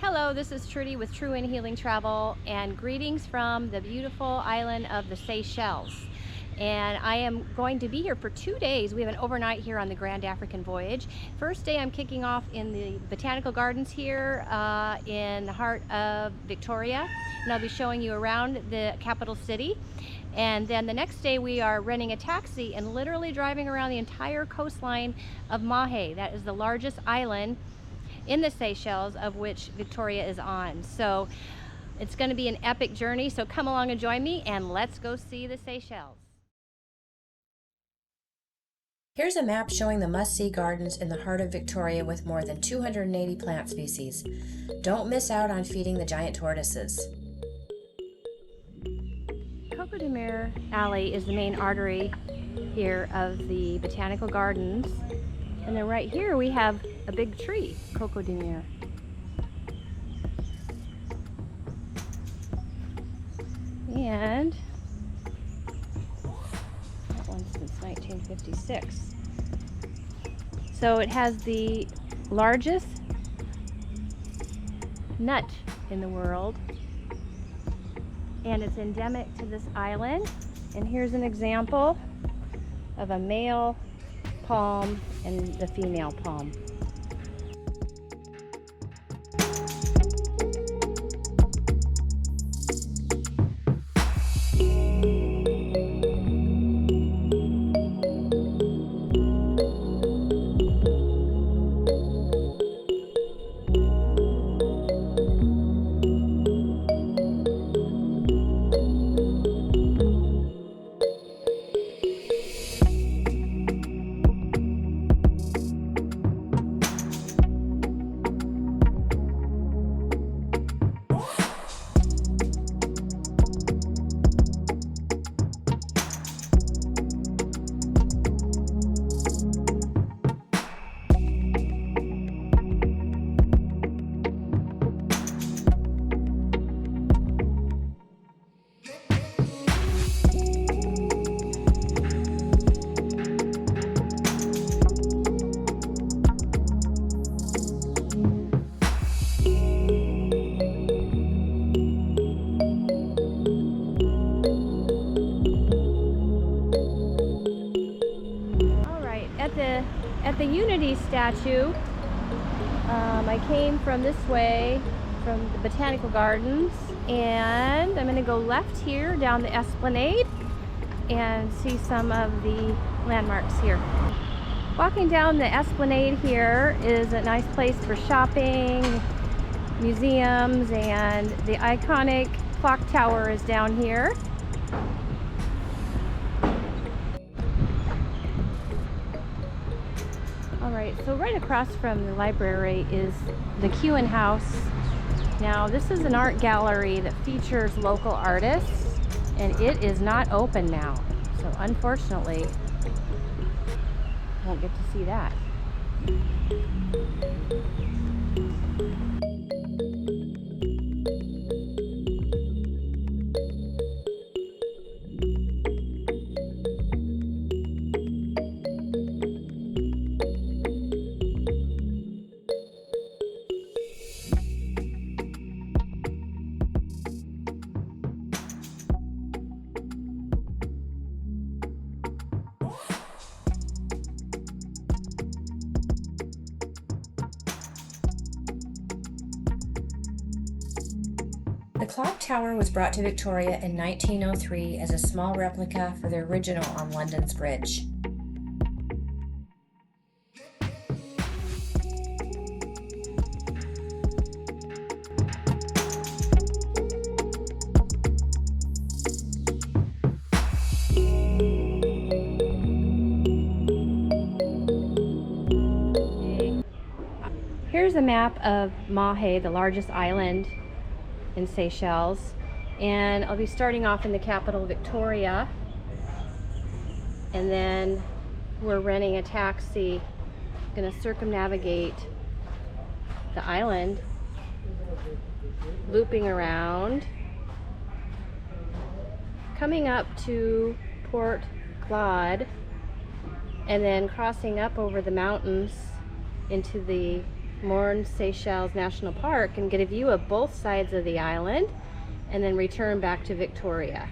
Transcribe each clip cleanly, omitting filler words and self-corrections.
Hello, this is Trudy with True and Healing Travel, and greetings from the beautiful island of the Seychelles. And I am going to be here for 2 days. We have an overnight here on the Grand African Voyage. First day I'm kicking off in the Botanical Gardens here in the heart of Victoria, and I'll be showing you around the capital city. And then the next day we are renting a taxi and literally driving around the entire coastline of Mahe. That is the largest island in the Seychelles, of which Victoria is on. So it's going to be an epic journey, so come along and join me and let's go see the Seychelles. Here's a map showing the must-see gardens in the heart of Victoria with more than 280 plant species. Don't miss out on feeding the giant tortoises. Coco de Mer Alley is the main artery here of the Botanical Gardens. And then right here we have a big tree, Coco de Mer. And that one's since 1956. So it has the largest nut in the world, and it's endemic to this island. And here's an example of a male palm and the female palm. At the Unity statue, I came from this way, from the Botanical Gardens, and I'm going to go left here down the Esplanade and see some of the landmarks here. Walking down the Esplanade here is a nice place for shopping, museums, and the iconic clock tower is down here. Alright, so right across from the library is the Kewen House. Now this is an art gallery that features local artists, and it is not open now. So unfortunately, won't get to see that. The clock tower was brought to Victoria in 1903 as a small replica for the original on London's bridge. Here's a map of Mahe, the largest island in Seychelles, and I'll be starting off in the capital, Victoria, and then we're renting a taxi, gonna circumnavigate the island, looping around, coming up to Port Claude, and then crossing up over the mountains into the Morne Seychelles National Park and get a view of both sides of the island and then return back to Victoria.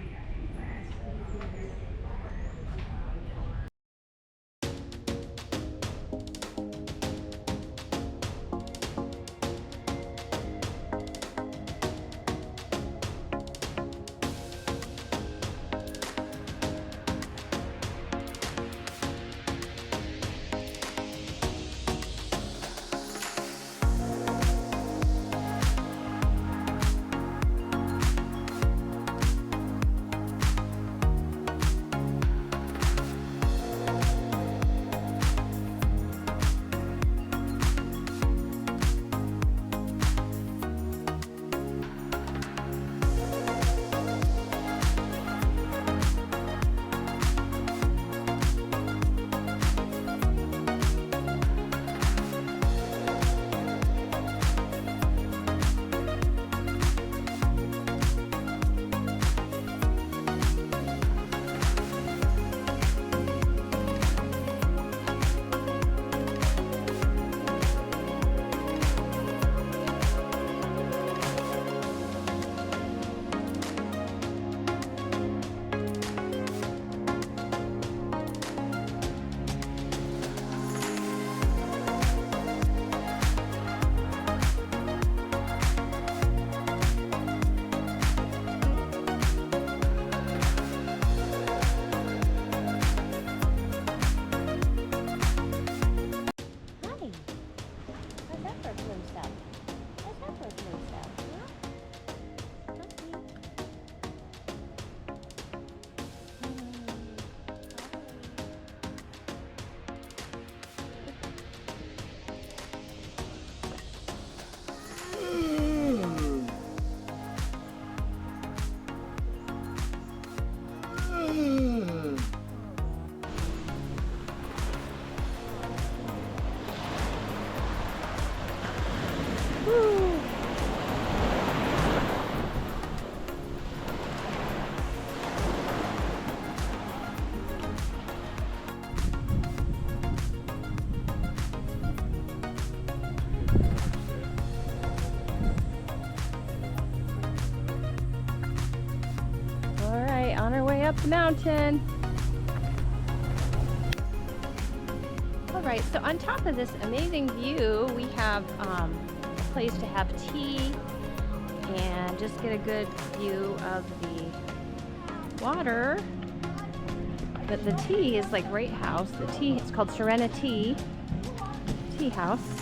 On our way up the mountain. All right, so on top of this amazing view, we have a place to have tea and just get a good view of the water. But the tea is like right house. The tea, it's called Serenity Tea House.